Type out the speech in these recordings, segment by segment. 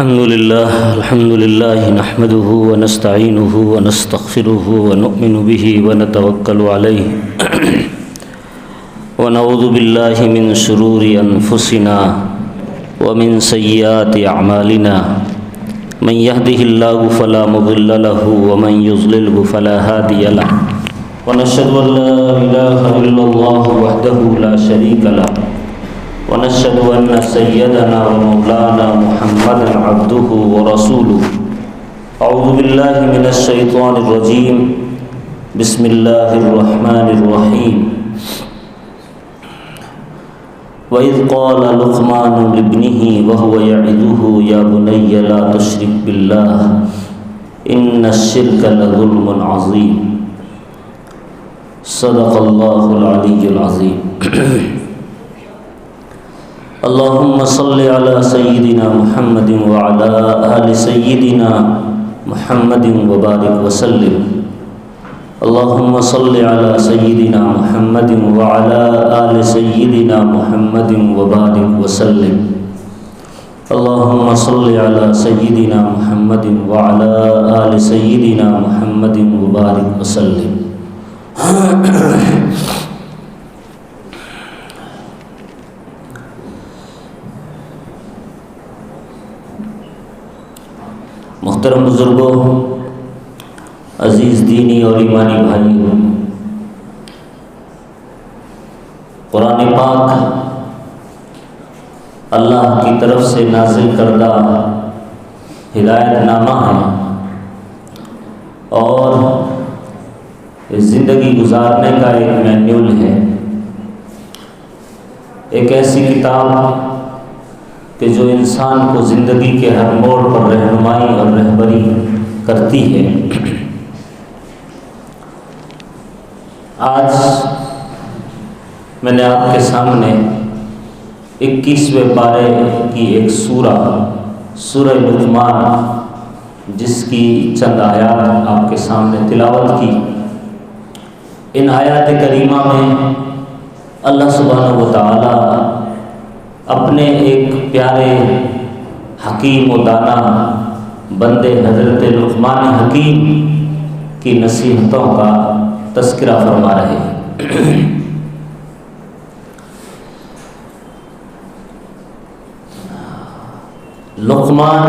الحمد لله نحمده ونستعينه ونستغفره ونؤمن به ونتوكل عليه ونعوذ بالله من شرور أنفسنا ومن سيئات أعمالنا من يهده الله فلا مضل له ومن يضلله فلا هادي له ونشهد أن لا إله إلا الله وحده لا شريك له ونشهد أن سيدنا ومولانا محمدا عبده ورسوله أعوذ بالله من الشيطان الرجيم بسم الله الرحمن الرحيم وإذ قال لقمان لابنه وهو يعظه يا بني لا تشرك بالله إن الشرك لظلم عظيم صدق الله العلي العظيم اللهم صل على سيدنا محمد وعلى آل سيدنا محمد وبارك وسلم اللهم صل على سيدنا محمد وعلى آل سيدنا محمد وبارك وسلم اللهم صل على سيدنا محمد وعلى آل سيدنا محمد وبارك وسلم محترم بزرگوں، عزیز دینی اور ایمانی بھائیوں، قرآن پاک اللہ کی طرف سے نازل کردہ ہدایت نامہ ہے اور زندگی گزارنے کا ایک مینیول ہے، ایک ایسی کتاب کہ جو انسان کو زندگی کے ہر موڑ پر رہنمائی اور رہبری کرتی ہے۔ آج میں نے آپ کے سامنے 21ویں پارے کی ایک سورہ لقمان، جس کی چند آیات آپ کے سامنے تلاوت کی۔ ان آیات کریمہ میں اللہ سبحانہ و تعالی اپنے ایک پیارے حکیم و دانا بندے حضرت لقمان حکیم کی نصیحتوں کا تذکرہ فرما رہے ہیں۔ لقمان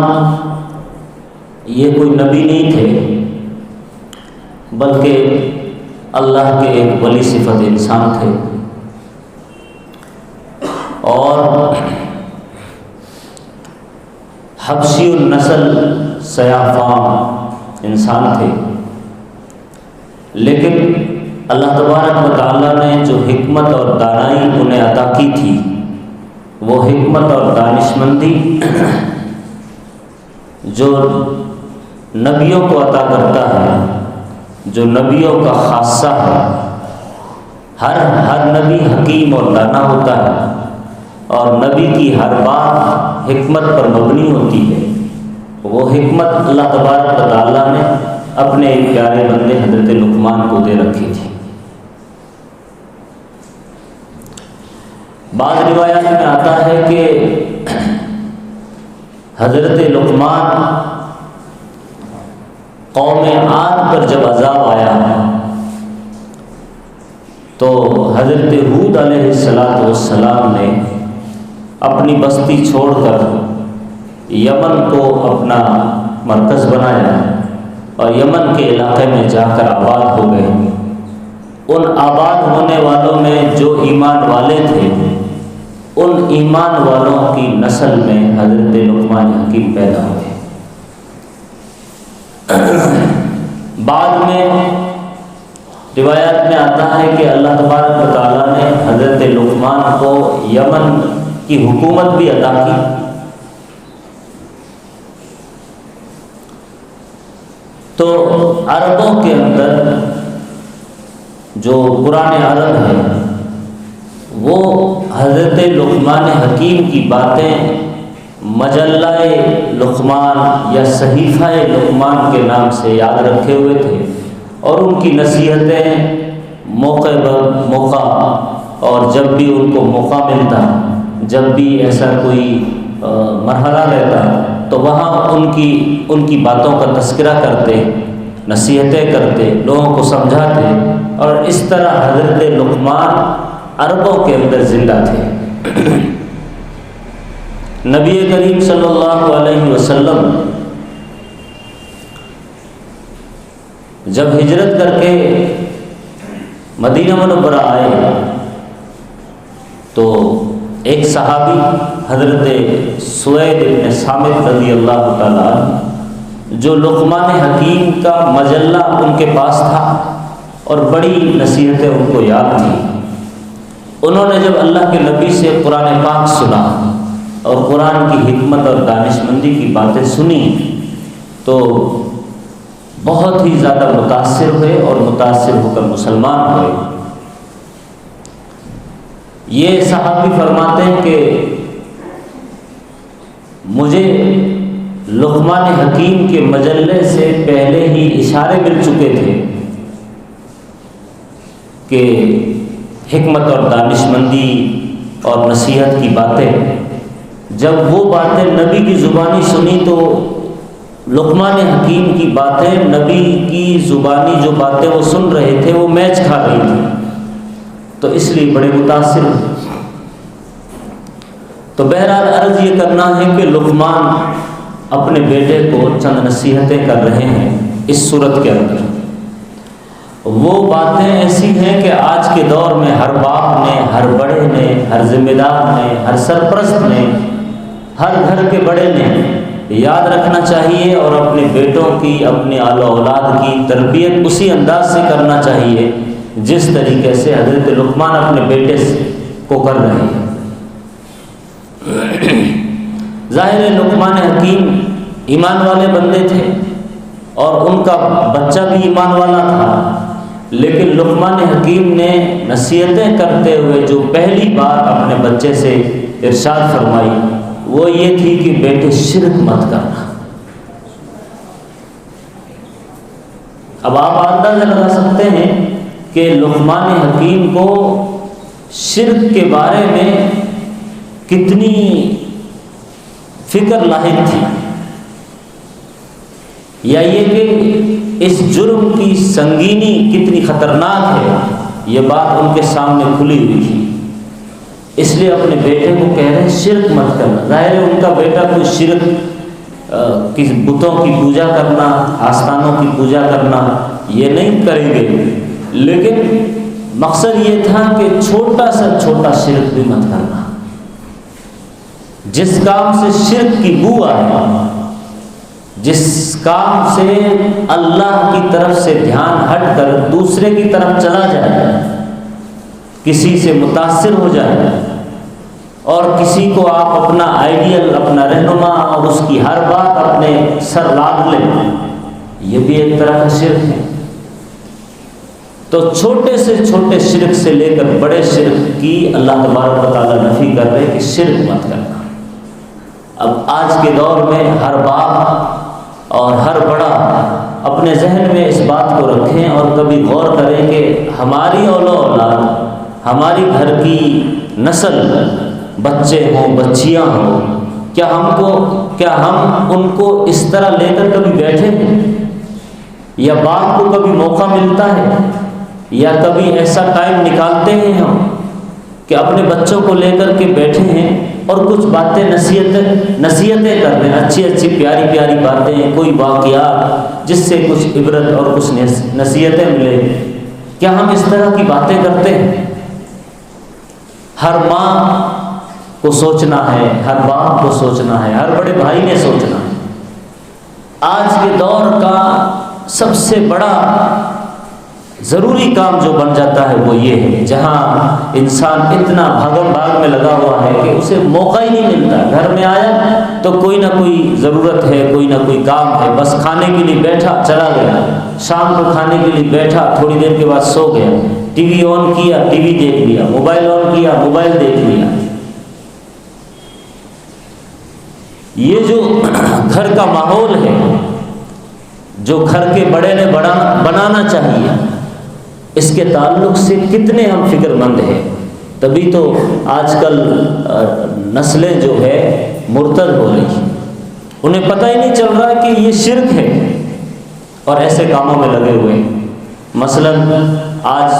یہ کوئی نبی نہیں تھے، بلکہ اللہ کے ایک ولی صفت انسان تھے اور حبشی النسل سیاہ فام انسان تھے، لیکن اللہ تبارک و تعالیٰ نے جو حکمت اور دانائی انہیں عطا کی تھی، وہ حکمت اور دانشمندی جو نبیوں کو عطا کرتا ہے، جو نبیوں کا خاصہ ہے۔ ہر نبی حکیم اور دانا ہوتا ہے اور نبی کی ہر بات حکمت پر مبنی ہوتی ہے۔ وہ حکمت اللہ تبارک و تعالیٰ نے اپنے ایک پیارے بندے حضرت لقمان کو دے رکھی تھی۔ بعض روایات میں آتا ہے کہ حضرت لقمان قوم عاد پر جب عذاب آیا تو حضرت ہود علیہ السلام نے اپنی بستی چھوڑ کر یمن کو اپنا مرکز بنایا اور یمن کے علاقے میں جا کر آباد ہو گئے۔ ان آباد ہونے والوں میں جو ایمان والے تھے، ان ایمان والوں کی نسل میں حضرت لقمان حکیم پیدا ہوئے۔ بعد میں روایات میں آتا ہے کہ اللہ تبارک و تعالیٰ نے حضرت لقمان کو یمن کی حکومت بھی عطا کی۔ تو عربوں کے اندر جو پرانے عرب ہیں، وہ حضرت لقمان حکیم کی باتیں مجلہ لقمان یا صحیفہ لقمان کے نام سے یاد رکھے ہوئے تھے اور ان کی نصیحتیں موقع پر موقع اور جب بھی ان کو موقع ملتا، جب بھی ایسا کوئی مرحلہ رہتا تو وہاں ان کی باتوں کا تذکرہ کرتے، نصیحتیں کرتے، لوگوں کو سمجھاتے، اور اس طرح حضرت لقمان عربوں کے اندر زندہ تھے۔ نبی کریم صلی اللہ علیہ وسلم جب ہجرت کر کے مدینہ منورہ آئے تو ایک صحابی حضرت سوید بن صامت رضی اللہ تعالیٰ عنہ، جو لقمان حکیم کا مجلہ ان کے پاس تھا اور بڑی نصیحتیں ان کو یاد تھیں، انہوں نے جب اللہ کے نبی سے قرآن پاک سنا اور قرآن کی حکمت اور دانشمندی کی باتیں سنی تو بہت ہی زیادہ متاثر ہوئے اور متاثر ہو کر مسلمان ہوئے۔ یہ صحابی فرماتے ہیں کہ مجھے لقمان حکیم کے مجلے سے پہلے ہی اشارے مل چکے تھے کہ حکمت اور دانشمندی اور نصیحت کی باتیں، جب وہ باتیں نبی کی زبانی سنی تو لقمان حکیم کی باتیں نبی کی زبانی جو باتیں وہ سن رہے تھے وہ میچ کھا رہی تھی، تو اس لیے بڑے متاثر ہوئے۔ تو بہرحال عرض یہ کرنا ہے کہ لقمان اپنے بیٹے کو چند نصیحتیں کر رہے ہیں اس صورت کے اندر۔ وہ باتیں ایسی ہیں کہ آج کے دور میں ہر باپ نے، ہر بڑے نے، ہر ذمہ دار نے، ہر سرپرست نے، ہر گھر کے بڑے نے یاد رکھنا چاہیے اور اپنے بیٹوں کی، اپنی آل و اولاد کی تربیت اسی انداز سے کرنا چاہیے جس طریقے سے حضرت لقمان اپنے بیٹے کو کر رہے ہیں۔ ظاہر ہے لقمان حکیم ایمان والے بندے تھے اور ان کا بچہ بھی ایمان والا تھا، لیکن لقمان حکیم نے نصیحتیں کرتے ہوئے جو پہلی بات اپنے بچے سے ارشاد فرمائی وہ یہ تھی کہ بیٹے شرک مت کرنا۔ اب آپ اندازہ لگا سکتے ہیں کہ لقمان حکیم کو شرک کے بارے میں کتنی فکر لاحق تھی، یا یہ کہ اس جرم کی سنگینی کتنی خطرناک ہے، یہ بات ان کے سامنے کھلی ہوئی تھی، اس لیے اپنے بیٹے کو کہہ رہے ہیں شرک مت کرنا۔ ظاہر ہے ان کا بیٹا کوئی شرک کی بتوں کی پوجا کرنا، آستانوں کی پوجا کرنا یہ نہیں کریں گے، لیکن مقصد یہ تھا کہ چھوٹا سے چھوٹا شرک بھی مت کرنا۔ جس کام سے شرک کی بو آئے، جس کام سے اللہ کی طرف سے دھیان ہٹ کر دوسرے کی طرف چلا جائے، کسی سے متاثر ہو جائے اور کسی کو آپ اپنا آئیڈیل، اپنا رہنما اور اس کی ہر بات اپنے سر لاد لیں، یہ بھی ایک طرح کا شرک ہے۔ تو چھوٹے سے چھوٹے شرک سے لے کر بڑے شرک کی اللہ تبارک و تعالیٰ نفی کر رہے کہ شرک مت کرنا۔ اب آج کے دور میں ہر باپ اور ہر بڑا اپنے ذہن میں اس بات کو رکھیں اور کبھی غور کریں کہ ہماری اولاد، ہماری گھر کی نسل، بچے ہوں، بچیاں ہوں، کیا ہم ان کو اس طرح لے کر کبھی بیٹھے ہیں، یا باپ کو کبھی موقع ملتا ہے، یا کبھی ایسا ٹائم نکالتے ہیں ہم کہ اپنے بچوں کو لے کر کے بیٹھے ہیں اور کچھ باتیں نصیحتیں کر رہے ہیں، اچھی اچھی پیاری پیاری باتیں، کوئی واقعات جس سے کچھ عبرت اور کچھ نصیحتیں ملے، کیا ہم اس طرح کی باتیں کرتے ہیں؟ ہر ماں کو سوچنا ہے، ہر باپ کو سوچنا ہے، ہر بڑے بھائی نے سوچنا ہے۔ آج کے دور کا سب سے بڑا ضروری کام جو بن جاتا ہے وہ یہ ہے، جہاں انسان اتنا بھاگم بھاگ میں لگا ہوا ہے کہ اسے موقع ہی نہیں ملتا۔ گھر میں آیا تو کوئی نہ کوئی ضرورت ہے، کوئی نہ کوئی کام ہے، بس کھانے کے لیے بیٹھا چلا گیا، شام کو کھانے کے لیے بیٹھا تھوڑی دیر کے بعد سو گیا، ٹی وی آن کیا، ٹی وی دیکھ لیا، موبائل آن کیا، موبائل دیکھ لیا۔ یہ جو گھر کا ماحول ہے، جو گھر کے بڑے نے بنانا چاہیے، اس کے تعلق سے کتنے ہم فکر مند ہیں۔ تبھی تو آج کل نسلیں جو ہے مرتد ہو رہی ہیں۔ انہیں پتہ ہی نہیں چل رہا کہ یہ شرک ہے اور ایسے کاموں میں لگے ہوئے ہیں۔ مثلا آج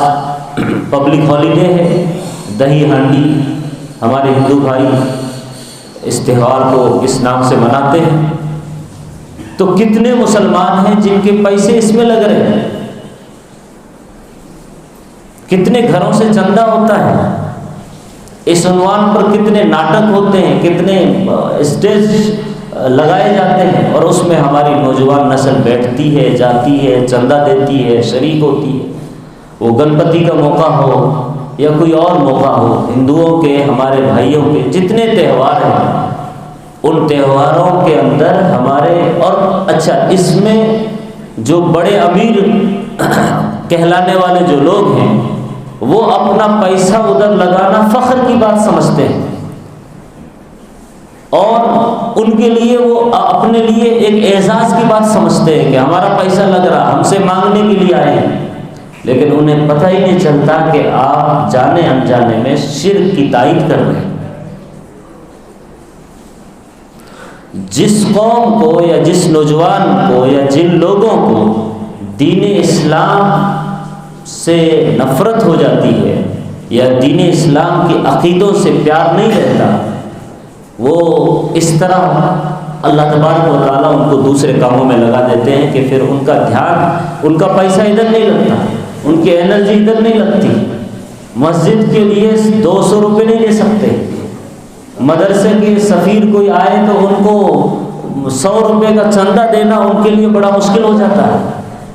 پبلک ہالیڈے ہے، دہی ہانڈی، ہمارے ہندو بھائی اس تہوار کو اس نام سے مناتے ہیں، تو کتنے مسلمان ہیں جن کے پیسے اس میں لگ رہے ہیں، کتنے گھروں سے چندہ ہوتا ہے، اس عنوان پر کتنے ناٹک ہوتے ہیں، کتنے اسٹیج لگائے جاتے ہیں، اور اس میں ہماری نوجوان نسل بیٹھتی ہے، جاتی ہے، چندہ دیتی ہے، شریک ہوتی ہے۔ وہ گنپتی کا موقع ہو یا کوئی اور موقع ہو، ہندوؤں کے، ہمارے بھائیوں کے جتنے تہوار ہیں، ان تہواروں کے اندر ہمارے، اور اچھا اس میں جو بڑے امیر کہلانے والے جو لوگ ہیں وہ اپنا پیسہ ادھر لگانا فخر کی بات سمجھتے ہیں، اور ان کے لیے وہ اپنے لیے ایک اعزاز کی بات سمجھتے ہیں کہ ہمارا پیسہ لگ رہا، ہم سے مانگنے کے لیے آئے ہیں، لیکن انہیں پتہ ہی نہیں چلتا کہ آپ جانے انجانے میں شرک کی تائید کر رہے ہیں۔ جس قوم کو یا جس نوجوان کو یا جن لوگوں کو دین اسلام سے نفرت ہو جاتی ہے یا دین اسلام کے عقیدوں سے پیار نہیں رہتا، وہ اس طرح اللہ تبارک و تعالیٰ ان کو دوسرے کاموں میں لگا دیتے ہیں کہ پھر ان کا دھیان، ان کا پیسہ ادھر نہیں لگتا، ان کی انرجی ادھر نہیں لگتی۔ مسجد کے لیے 200 روپے نہیں دے سکتے، مدرسے کے سفیر کوئی آئے تو ان کو 100 روپے کا چندہ دینا ان کے لیے بڑا مشکل ہو جاتا ہے،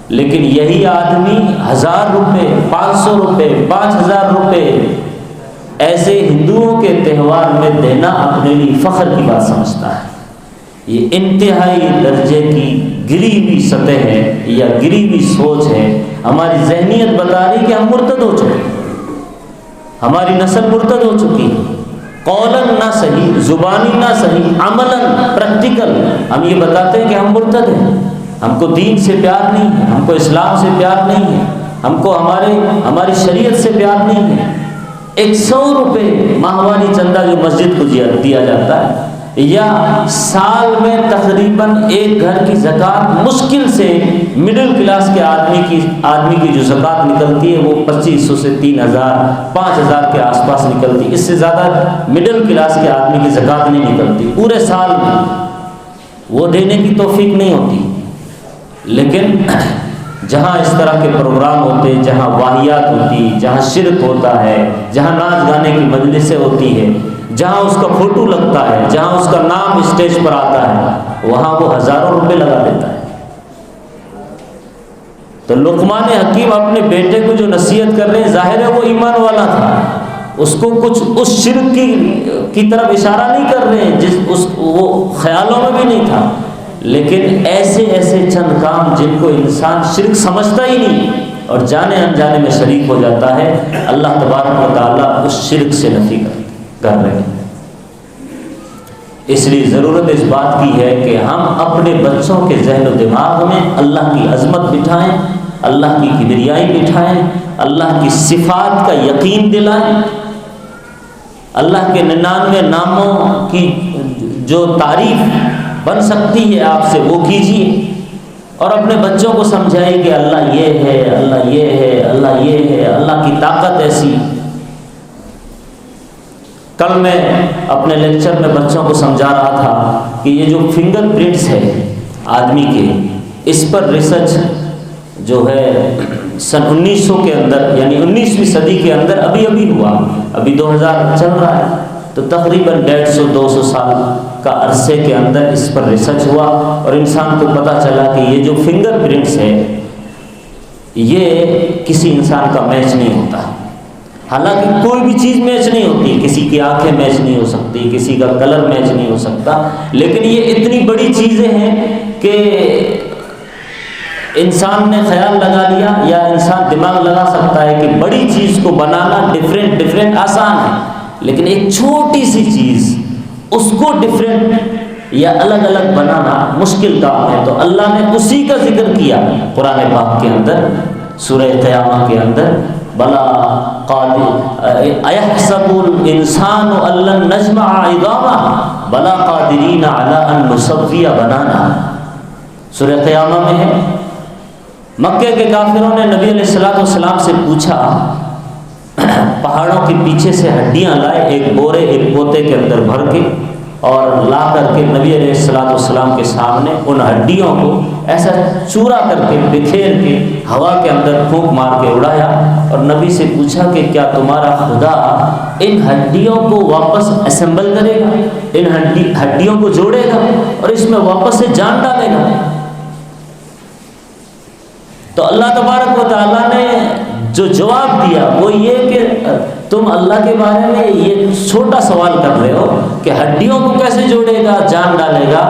لیکن یہی آدمی 1000 روپے، 500 روپے، 5000 روپے ایسے ہندوؤں کے تہوار میں دینا اپنے لیے فخر کی بات سمجھتا ہے۔ یہ انتہائی درجے کی گری ہوئی سطح ہے یا گری ہوئی سوچ ہے۔ ہماری ذہنیت بتا رہی کہ ہم مرتد ہو چکے، ہماری نسل مرتد ہو چکی ہے، قولاً نہ صحیح، زبانی نہ صحیح، عملاً پریکٹیکل ہم یہ بتاتے ہیں کہ ہم مرتد ہیں، ہم کو دین سے پیار نہیں ہے، ہم کو اسلام سے پیار نہیں ہے، ہم کو ہماری شریعت سے پیار نہیں ہے۔ 100 روپے ماہواری چندہ جو مسجد کو دیا جاتا ہے، یا سال میں تقریباً ایک گھر کی زکوٰۃ مشکل سے مڈل کلاس کے آدمی کی جو زکوٰۃ نکلتی ہے وہ 2500 سے 3000 5000 کے آس پاس نکلتی ہے، اس سے زیادہ مڈل کلاس کے آدمی کی زکوٰۃ نہیں نکلتی پورے سال میں، وہ دینے کی توفیق نہیں ہوتی۔ لیکن جہاں اس طرح کے پروگرام ہوتے، جہاں واہیات ہوتی، جہاں شرک ہوتا ہے، جہاں ناچ گانے کی مجلسیں ہوتی ہے، جہاں اس کا فوٹو لگتا ہے، جہاں اس کا نام اسٹیج پر آتا ہے، وہاں وہ ہزاروں روپے لگا دیتا ہے۔ تو لقمان حکیم اپنے بیٹے کو جو نصیحت کر رہے ہیں، ظاہر ہے وہ ایمان والا تھا، اس کو کچھ اس شرک کی طرف اشارہ نہیں کر رہے ہیں وہ خیالوں میں بھی نہیں تھا، لیکن ایسے چند کام جن کو انسان شرک سمجھتا ہی نہیں اور جانے انجانے میں شریک ہو جاتا ہے، اللہ تبارک و تعالیٰ اس شرک سے نفی کر رہے ہیں۔ اس لیے ضرورت اس بات کی ہے کہ ہم اپنے بچوں کے ذہن و دماغ میں اللہ کی عظمت بٹھائیں، اللہ کی کبریائی بٹھائیں، اللہ کی صفات کا یقین دلائیں، اللہ کے 99 ناموں کی جو تعریف بن سکتی ہے آپ سے وہ کیجیے، اور اپنے بچوں کو سمجھائیے کہ اللہ یہ ہے، اللہ یہ ہے، اللہ یہ ہے، اللہ کی طاقت ایسی۔ کل میں اپنے لیکچر میں بچوں کو سمجھا رہا تھا کہ یہ جو فنگر پرنٹس ہے آدمی کے، اس پر ریسرچ جو ہے سن 1900 کے اندر یعنی 19ویں صدی کے اندر ابھی ہوا، ابھی 2000 چل رہا ہے، تو تقریباً 150-200 سال کا عرصے کے اندر اس پر ریسرچ ہوا، اور انسان کو پتہ چلا کہ یہ جو فنگر پرنٹس ہے یہ کسی انسان کا میچ نہیں ہوتا۔ حالانکہ کوئی بھی چیز میچ نہیں ہوتی، کسی کی آنکھیں میچ نہیں ہو سکتی، کسی کا کلر میچ نہیں ہو سکتا، لیکن یہ اتنی بڑی چیزیں ہیں کہ انسان نے خیال لگا لیا یا انسان دماغ لگا سکتا ہے کہ بڑی چیز کو بنانا ڈفرینٹ آسان ہے، لیکن ایک چھوٹی سی چیز اس کو ڈفرینٹ یا الگ الگ بنانا مشکل کام ہے۔ تو اللہ نے اسی کا ذکر کیا قرآن پاک کے اندر، سورہ قیامہ کے اندر، بلا قادر ایحسب الانسان ان لن نجمع عظامہ بلا قادرین علی ان نسوی بنانا، سورہ قیامہ میں ہے۔ مکے کے کافروں نے نبی علیہ السلام سے پوچھا، پہاڑوں کے پیچھے سے ہڈیاں لائے، ایک بورے ایک پوتے کے اندر بھر کے، اور لا کر کے نبی علیہ السلام کے سامنے ان ہڈیوں کو ایسا چورا کر کے بکھیر کے ہوا کے اندر پھونک مار کے اڑایا، اور نبی سے پوچھا کہ کیا تمہارا خدا ان ہڈیوں کو واپس اسمبل کرے گا، ان ہڈیوں کو جوڑے گا اور اس میں واپس سے جان ڈالے گا؟ تو اللہ تبارک و تعالیٰ نے جو جواب دیا وہ یہ کہ تم اللہ کے بارے میں یہ چھوٹا سوال کر رہے ہو کہ ہڈیوں کو کیسے جوڑے گا، جان ڈالے گا۔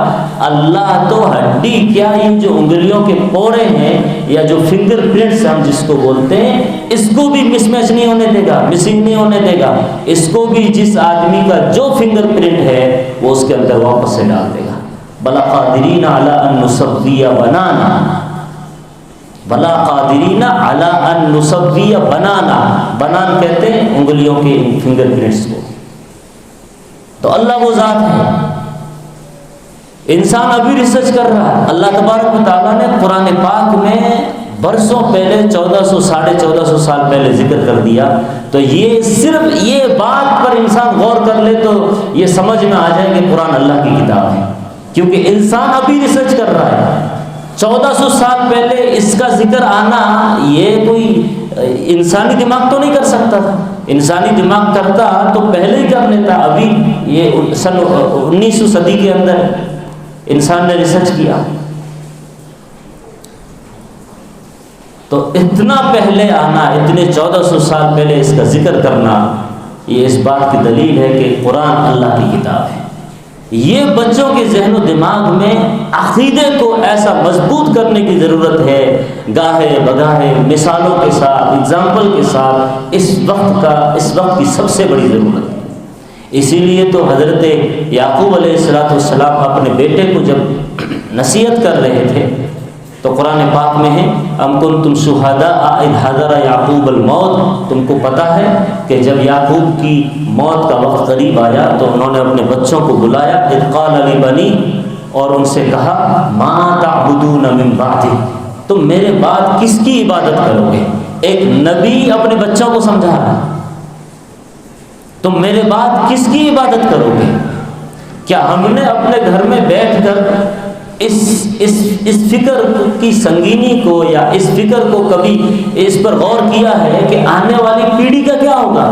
اللہ تو ہڈی کیا، یہ جو انگلیوں کے پورے ہیں یا جو فنگر پرنٹس ہم جس کو بولتے ہیں، اس کو بھی مس میچ نہیں ہونے دے گا، مسنگ نہیں ہونے دے گا، اس کو بھی جس آدمی کا جو فنگر پرنٹ ہے وہ اس کے اندر واپس سے ڈال دے گا۔ بلا قادرین علی ان نسوی بنانا، بلا قادرین علی ان نسوی بنانا، بنان کہتے ہیں انگلیوں کے فنگر پرنٹس کو۔ تو اللہ وہ ذات ہے، انسان ابھی ریسرچ کر رہا ہے۔ اللہ تبارک و تعالیٰ نے قرآن پاک میں برسوں پہلے 1400 ساڑھے 1400 سال پہلے ذکر کر دیا، تو یہ صرف یہ بات پر انسان غور کر لے تو یہ سمجھ میں آ جائے کہ قرآن اللہ کی کتاب ہے، کیونکہ انسان ابھی ریسرچ کر رہا ہے۔ 1400 سال پہلے اس کا ذکر آنا یہ کوئی انسانی دماغ تو نہیں کر سکتا تھا، انسانی دماغ کرتا تو پہلے ہی کر لیتا۔ ابھی یہ سن 19 صدی کے اندر انسان نے ریسرچ کیا، تو اتنا پہلے آنا، اتنے 1400 سال پہلے اس کا ذکر کرنا، یہ اس بات کی دلیل ہے کہ قرآن اللہ کی کتاب ہے۔ یہ بچوں کے ذہن و دماغ میں عقیدے کو ایسا مضبوط کرنے کی ضرورت ہے، گاہے بگاہے مثالوں کے ساتھ، اگزامپل کے ساتھ، اس وقت کی سب سے بڑی ضرورت ہے۔ اسی لیے تو حضرت یعقوب علیہ السلام اپنے بیٹے کو جب نصیحت کر رہے تھے تو قرآن پاک میں ہے، ام کنتم شہداء اذ حضر یعقوب الموت، تم کو پتہ ہے کہ جب یعقوب کی موت کا وقت قریب آیا تو انہوں نے اپنے بچوں کو بلایا، اذ قال لبنی، اور ان سے کہا ما تعبدون من بعدی، تم میرے بعد کس کی عبادت کرو گے؟ ایک نبی اپنے بچوں کو سمجھا رہا ہے، تم میرے بعد کس کی عبادت کرو گے؟ کیا ہم نے اپنے گھر میں بیٹھ کر اس فکر کی سنگینی کو یا اس فکر کو کبھی اس پر غور کیا ہے کہ آنے والی پیڑھی کا کیا ہوگا،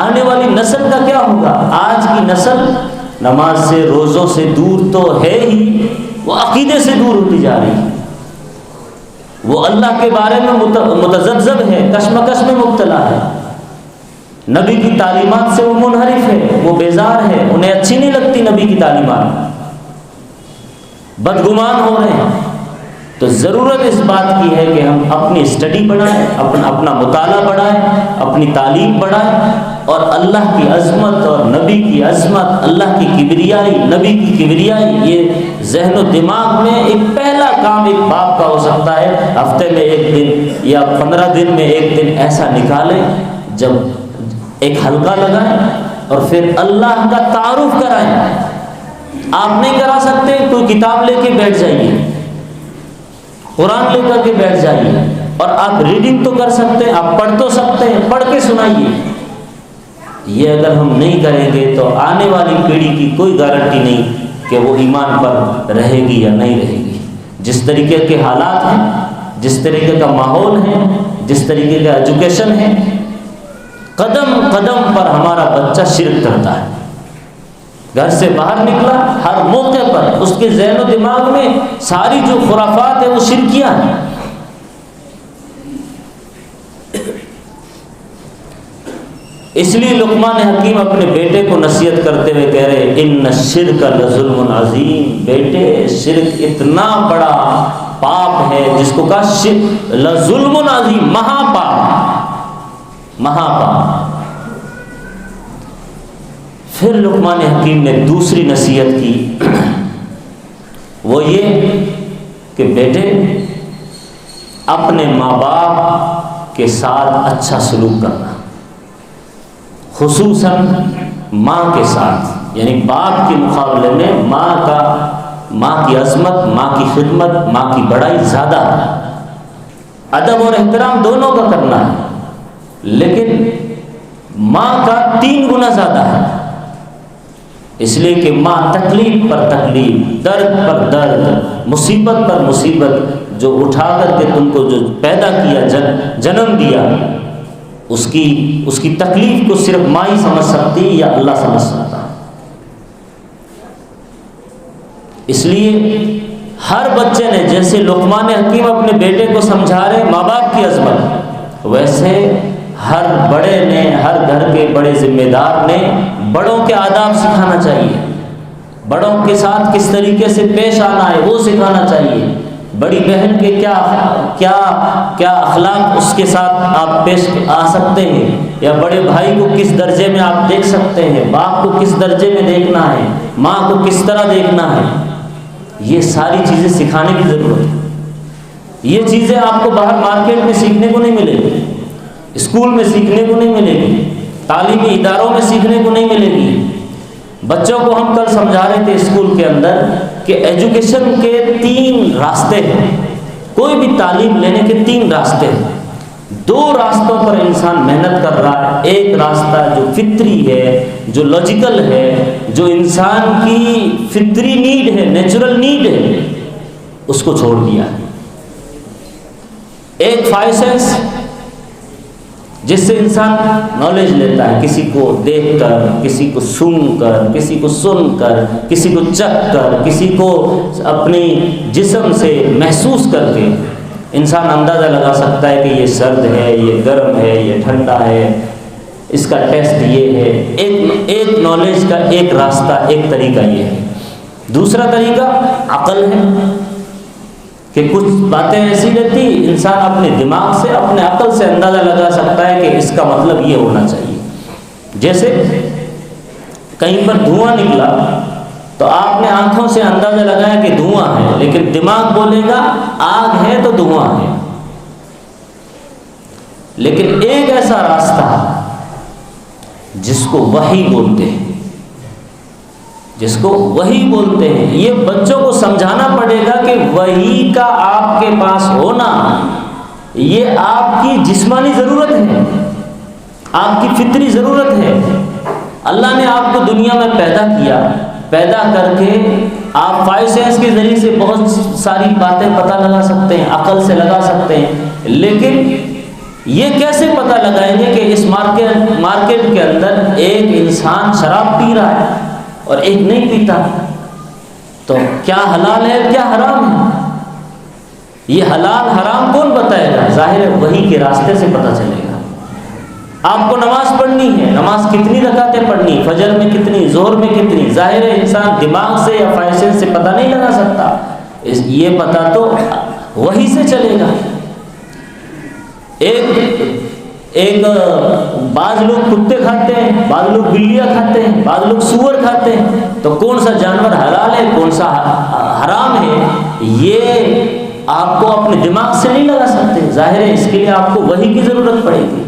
آنے والی نسل کا کیا ہوگا؟ آج کی نسل نماز سے روزوں سے دور تو ہے ہی، وہ عقیدے سے دور ہوتی جا رہی ہے، وہ اللہ کے بارے میں متذبذب ہے، کشمکش میں مبتلا ہے، نبی کی تعلیمات سے وہ منحرف ہے، وہ بیزار ہے، انہیں اچھی نہیں لگتی نبی کی تعلیمات، بدگمان ہو رہے ہیں۔ تو ضرورت اس بات کی ہے کہ ہم اپنی اسٹڈی بڑھائیں، اپنا مطالعہ بڑھائیں، اپنی تعلیم بڑھائیں، اور اللہ کی عظمت اور نبی کی عظمت، اللہ کی کبریائی، نبی کی کبریائی، یہ ذہن و دماغ میں ایک پہلا کام ایک باپ کا ہو سکتا ہے، ہفتے میں ایک دن یا 15 دن میں ایک دن ایسا نکالیں جب ایک حلقہ لگائیں اور پھر اللہ کا تعارف کرائیں۔ آپ نہیں کرا سکتے، کوئی کتاب لے کے بیٹھ جائیے، قرآن لے کر کے بیٹھ جائیے، اور آپ ریڈنگ تو کر سکتے ہیں، آپ پڑھ تو سکتے ہیں، پڑھ کے سنائیے۔ یہ اگر ہم نہیں کریں گے تو آنے والی پیڑھی کی کوئی گارنٹی نہیں کہ وہ ایمان پر رہے گی یا نہیں رہے گی۔ جس طریقے کے حالات ہیں، جس طریقے کا ماحول ہے، جس طریقے کا ایجوکیشن ہے، قدم قدم پر ہمارا بچہ شرک کرتا ہے، گھر سے باہر نکلا ہر موقع پر اس کے ذہن و دماغ میں ساری جو خرافات ہیں وہ شرکیاں ہیں۔ اس لیے لقمان حکیم اپنے بیٹے کو نصیحت کرتے ہوئے کہہ رہے ان الشرک لظلم عظیم، بیٹے شرک اتنا بڑا پاپ ہے جس کو کہا شرک لظلم عظیم، مہا پاپ، مہا پاپ۔ پھر لقمان حکیم نے دوسری نصیحت کی، وہ یہ کہ بیٹے اپنے ماں باپ کے ساتھ اچھا سلوک کرنا، خصوصاً ماں کے ساتھ، یعنی باپ کے مقابلے میں ماں کی عظمت، ماں کی خدمت، ماں کی بڑائی زیادہ ہے۔ ادب اور احترام دونوں کا کرنا ہے، لیکن ماں کا 3 گنا زیادہ ہے، اس لیے کہ ماں تکلیف پر تکلیف، درد پر درد، مصیبت پر مصیبت جو اٹھا کر کے تم کو جو پیدا کیا، جنم دیا، اس کی تکلیف کو صرف ماں ہی سمجھ سکتی یا اللہ سمجھ سکتا۔ اس لیے ہر بچے نے، جیسے لقمان حکیم اپنے بیٹے کو سمجھا رہے ماں باپ کی عظمت، ویسے ہر بڑے نے، ہر گھر کے بڑے ذمہ دار نے بڑوں کے آداب سکھانا چاہیے، بڑوں کے ساتھ کس طریقے سے پیش آنا ہے وہ سکھانا چاہیے، بڑی بہن کے کیا اخلاق اس کے ساتھ آپ پیش آ سکتے ہیں، یا بڑے بھائی کو کس درجے میں آپ دیکھ سکتے ہیں، باپ کو کس درجے میں دیکھنا ہے، ماں کو کس طرح دیکھنا ہے، یہ ساری چیزیں سکھانے کی ضرورت ہے۔ یہ چیزیں آپ کو باہر مارکیٹ میں سیکھنے کو نہیں ملے گی، اسکول میں سیکھنے کو نہیں ملے گی، تعلیمی اداروں میں سیکھنے کو نہیں ملے گی۔ بچوں کو ہم کل سمجھا رہے تھے اسکول کے اندر کہ ایجوکیشن کے 3 راستے ہیں، کوئی بھی تعلیم لینے کے 3 راستے ہیں۔ 2 راستوں پر انسان محنت کر رہا ہے، ایک راستہ جو فطری ہے، جو لاجیکل ہے، جو انسان کی فطری نیڈ ہے، نیچرل نیڈ ہے، اس کو چھوڑ دیا ہے۔ ایک 5 سینس جس سے انسان نالج لیتا ہے، کسی کو دیکھ کر، کسی کو سن کر، کسی کو سن کر، کسی کو چکھ کر، کسی کو اپنی جسم سے محسوس کر کے انسان اندازہ لگا سکتا ہے کہ یہ سرد ہے، یہ گرم ہے، یہ ٹھنڈا ہے، اس کا ٹیسٹ یہ ہے۔ ایک نالج کا ایک راستہ، ایک طریقہ یہ ہے۔ دوسرا طریقہ عقل ہے کہ کچھ باتیں ایسی رہتی انسان اپنے دماغ سے، اپنے عقل سے اندازہ لگا سکتا ہے کہ اس کا مطلب یہ ہونا چاہیے۔ جیسے کہیں پر دھواں نکلا تو آپ نے آنکھوں سے اندازہ لگایا کہ دھواں ہے، لیکن دماغ بولے گا آگ ہے تو دھواں ہے۔ لیکن ایک ایسا راستہ جس کو وحی بولتے ہیں، جس کو وحی بولتے ہیں، یہ بچوں کو سمجھانا پڑے گا کہ وحی کا آپ کے پاس ہونا یہ آپ کی جسمانی ضرورت ہے، آپ کی فطری ضرورت ہے۔ اللہ نے آپ کو دنیا میں پیدا کیا، پیدا کر کے آپ 5 سینس کے ذریعے سے بہت ساری باتیں پتہ لگا سکتے ہیں، عقل سے لگا سکتے ہیں، لیکن یہ کیسے پتہ لگائیں گے کہ اس مارکیٹ کے اندر ایک انسان شراب پی رہا ہے اور ایک نہیں پیتا، تو کیا حلال ہے کیا حرام ہے؟ یہ حلال حرام کون بتائے گا؟ ظاہر ہے وحی کے راستے سے پتہ چلے گا۔ آپ کو نماز پڑھنی ہے، نماز کتنی رکعتیں پڑھنی، فجر میں کتنی، ظہر میں کتنی، ظاہر ہے انسان دماغ سے یا 5 سینس سے پتہ نہیں لگا سکتا، یہ پتہ تو وحی سے چلے گا۔ ایک بعض لوگ کتے کھاتے ہیں، بعض لوگ بلیاں کھاتے ہیں، بعض لوگ سور کھاتے ہیں، تو کون سا جانور حلال ہے کون سا حرام ہے یہ آپ کو اپنے دماغ سے نہیں لگا سکتے۔ ظاہر ہے اس کے لیے آپ کو وحی کی ضرورت پڑے گی۔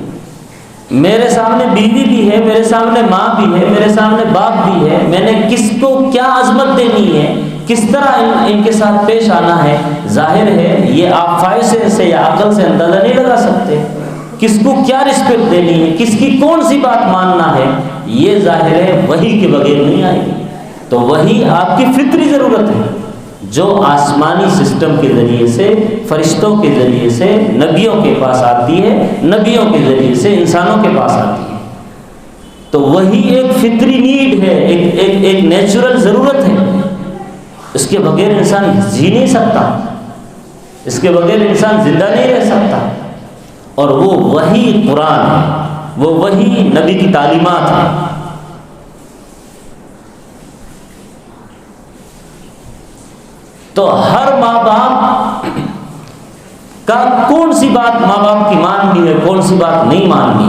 میرے سامنے بیوی بھی ہے، میرے سامنے ماں بھی ہے، میرے سامنے باپ بھی ہے، میں نے کس کو کیا عظمت دینی ہے، کس طرح ان کے ساتھ پیش آنا ہے، ظاہر ہے یہ آپ 5 سینس سے یا عقل سے اندازہ نہیں لگا سکتے۔ کس کو کیا رسپیکٹ دینی ہے، کس کی کون سی بات ماننا ہے، یہ ظاہر ہے وحی کے بغیر نہیں آئے گی۔ تو وحی آپ کی فطری ضرورت ہے جو آسمانی سسٹم کے ذریعے سے، فرشتوں کے ذریعے سے نبیوں کے پاس آتی ہے، نبیوں کے ذریعے سے انسانوں کے پاس آتی ہے۔ تو وہی ایک فطری نیڈ ہے، ایک نیچرل ضرورت ہے، اس کے بغیر انسان جی نہیں سکتا، اس کے بغیر انسان زندہ نہیں رہ سکتا۔ اور وہ وہی قرآن ہے، وہ وہی نبی کی تعلیمات ہے۔ تو ہر ماں باپ کا کون سی بات ماں باپ کی ماننی ہے، کون سی بات نہیں ماننی،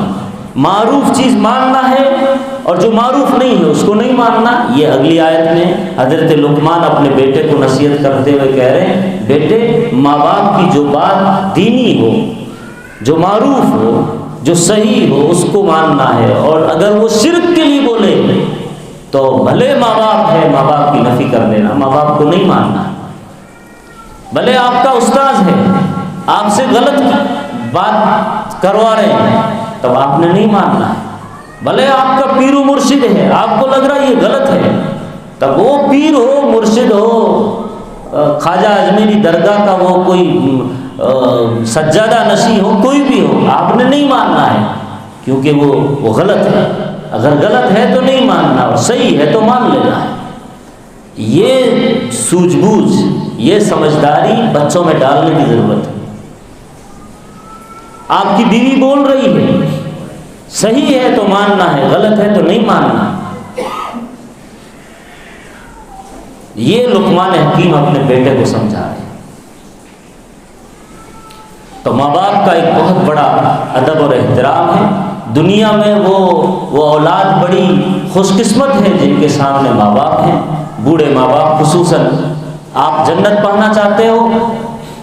معروف چیز ماننا ہے اور جو معروف نہیں ہے اس کو نہیں ماننا۔ یہ اگلی آیت میں حضرت لقمان اپنے بیٹے کو نصیحت کرتے ہوئے کہہ رہے ہیں، بیٹے ماں باپ کی جو بات دینی ہو جو معروف ہو، جو صحیح ہو اس کو ماننا ہے، اور اگر وہ شرک کے لیے بولے تو بھلے ماں باپ ہے، ماں باپ کی نفی کر دینا، ماں باپ کو نہیں ماننا۔ بھلے آپ کا استاذ ہے، آپ سے غلط بات کروا رہے ہیں، تب آپ نے نہیں ماننا ہے۔ بھلے آپ کا پیر و مرشد ہے، آپ کو لگ رہا ہے یہ غلط ہے، تب وہ پیر ہو، مرشد ہو، خواجہ اجمیری درگاہ کا وہ کوئی سجادہ نشی ہو، کوئی بھی ہو، آپ نے نہیں ماننا ہے، کیونکہ وہ غلط ہے۔ اگر غلط ہے تو نہیں ماننا، اور صحیح ہے تو مان لینا ہے۔ یہ سوجھ بوجھ، یہ سمجھداری بچوں میں ڈالنے کی ضرورت ہے۔ آپ کی بیوی بول رہی ہے، صحیح ہے تو ماننا ہے، غلط ہے تو نہیں ماننا۔ یہ لقمان حکیم اپنے بیٹے کو سمجھا رہے ہیں۔ تو ماں باپ کا ایک بہت بڑا ادب اور احترام ہے۔ دنیا میں وہ اولاد بڑی خوش قسمت ہے جن کے سامنے ماں باپ ہیں، بوڑھے ماں باپ خصوصاً۔ آپ جنت پانا چاہتے ہو،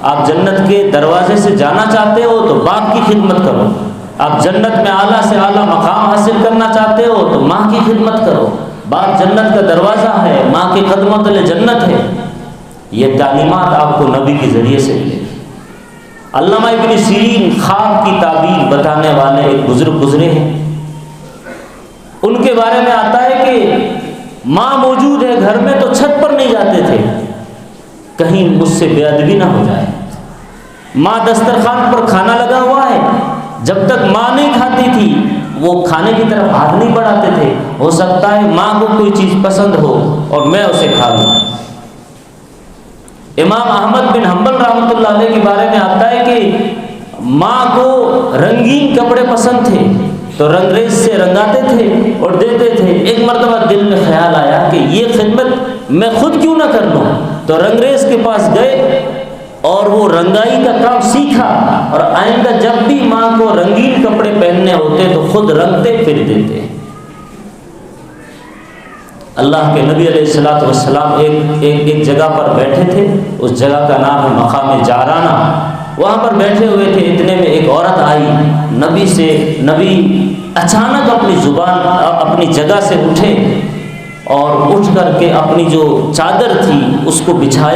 آپ جنت کے دروازے سے جانا چاہتے ہو تو باپ کی خدمت کرو۔ آپ جنت میں اعلیٰ سے اعلیٰ مقام حاصل کرنا چاہتے ہو تو ماں کی خدمت کرو۔ باپ جنت کا دروازہ ہے، ماں کے قدموں تلے جنت ہے۔ یہ تعلیمات آپ کو نبی کے ذریعے سے ملے۔ علامہ ابن سیرین خواب کی تعبیر بتانے والے ایک بزرگ گزرے ہیں، ان کے بارے میں آتا ہے کہ ماں موجود ہے گھر میں تو چھت پر نہیں جاتے تھے کہیں مجھ سے بے ادبی نہ ہو جائے۔ ماں دسترخوان پر کھانا لگا ہوا ہے، جب تک ماں نہیں کھاتی تھی وہ کھانے کی طرف ہاتھ نہیں بڑھاتے تھے، ہو سکتا ہے ماں کو کوئی چیز پسند ہو اور میں اسے کھا لوں۔ امام احمد بن حنبل رحمۃ اللہ علیہ کے بارے میں آتا ہے کہ ماں کو رنگین کپڑے پسند تھے تو رنگریز سے رنگاتے تھے اور دیتے تھے۔ ایک مرتبہ دل میں خیال آیا کہ یہ خدمت میں خود کیوں نہ کر لوں، تو رنگریز کے پاس گئے اور وہ رنگائی کا کام سیکھا، اور آئندہ جب بھی ماں کو رنگین کپڑے پہننے ہوتے تو خود رنگتے پھر دیتے۔ اللہ کے نبی علیہ الصلوۃ والسلام ایک جگہ پر بیٹھے تھے، اس جگہ کا نام ہے مقام جارانہ۔ وہاں پر بیٹھے ہوئے تھے، اتنے میں ایک عورت آئی نبی اچانک اپنی جگہ سے اٹھے اور اٹھ کر کے اپنی جو چادر تھی اس کو بچھا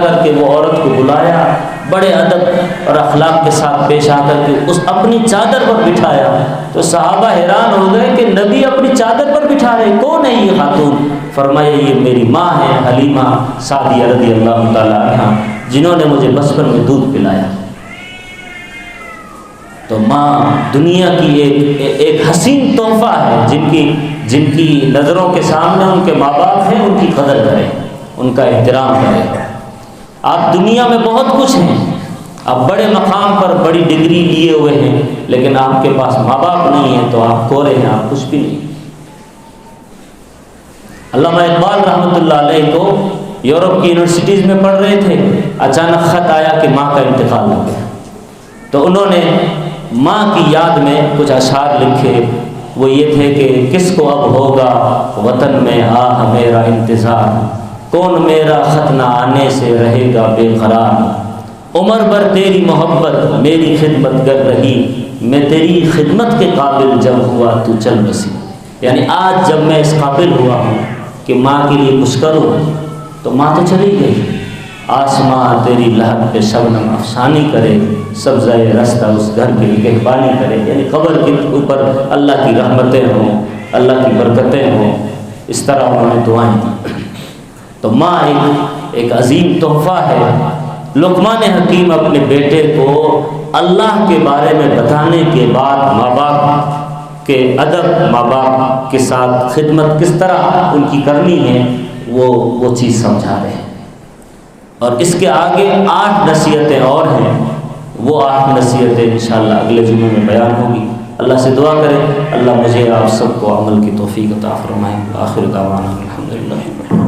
کر کے وہ عورت کو بلایا، بڑے ادب اور اخلاق کے ساتھ پیش آ کر کے اس اپنی چادر پر بٹھایا۔ تو صحابہ حیران ہو گئے کہ نبی اپنی چادر پر بٹھا رہے، کون ہے یہ خاتون؟ فرمایا یہ میری ماں ہے حلیمہ سعدیہ رضی اللہ تعالیٰ عنہا، جنہوں نے مجھے بچپن میں دودھ پلایا۔ تو ماں دنیا کی ایک حسین تحفہ ہے، جن کی نظروں کے سامنے ان کے ماں باپ ہیں، ان کی قدر کریں، ان کا احترام کریں۔ آپ دنیا میں بہت کچھ ہیں، آپ بڑے مقام پر بڑی ڈگری لیے ہوئے ہیں، لیکن آپ کے پاس ماں باپ نہیں ہیں تو آپ کورے ہیں، آپ کچھ بھی نہیں۔ علامہ اقبال رحمۃ اللہ علیہ کو یورپ کی یونیورسٹیز میں پڑھ رہے تھے، اچانک خط آیا کہ ماں کا انتقال ہو گیا، تو انہوں نے ماں کی یاد میں کچھ اشعار لکھے۔ وہ یہ تھے کہ کس کو اب ہوگا وطن میں آہ میرا انتظار، کون میرا خط نہ آنے سے رہے گا بے قرار، عمر بھر تیری محبت میری خدمت کر رہی، میں تیری خدمت کے قابل جب ہوا تو چل بسی۔ یعنی آج جب میں اس قابل ہوا ہوں کہ ماں کے لیے کچھ کروں تو ماں تو چلی گئی، آسماں تیری لہب پہ شبنم افسانی کرے، سبزہ رستہ اس گھر کے نگہبانی کرے۔ یعنی قبر کے اوپر اللہ کی رحمتیں ہوں، اللہ کی برکتیں ہوں، اس طرح انہوں نے دعائیں دی۔ تو ماں ایک عظیم تحفہ ہے۔ لقمان حکیم اپنے بیٹے کو اللہ کے بارے میں بتانے کے بعد ماں باپ کے ادب، ماں باپ کے ساتھ خدمت کس طرح ان کی کرنی ہے وہ چیز سمجھا رہے ہیں۔ اور اس کے آگے 8 نصیحتیں اور ہیں، وہ 8 نصیحتیں انشاءاللہ اگلے جمعے میں بیان ہوگی۔ اللہ سے دعا کریں اللہ مجھے آپ سب کو عمل کی توفیق عطا فرمائے۔ آخر دعوانا الحمدللہ۔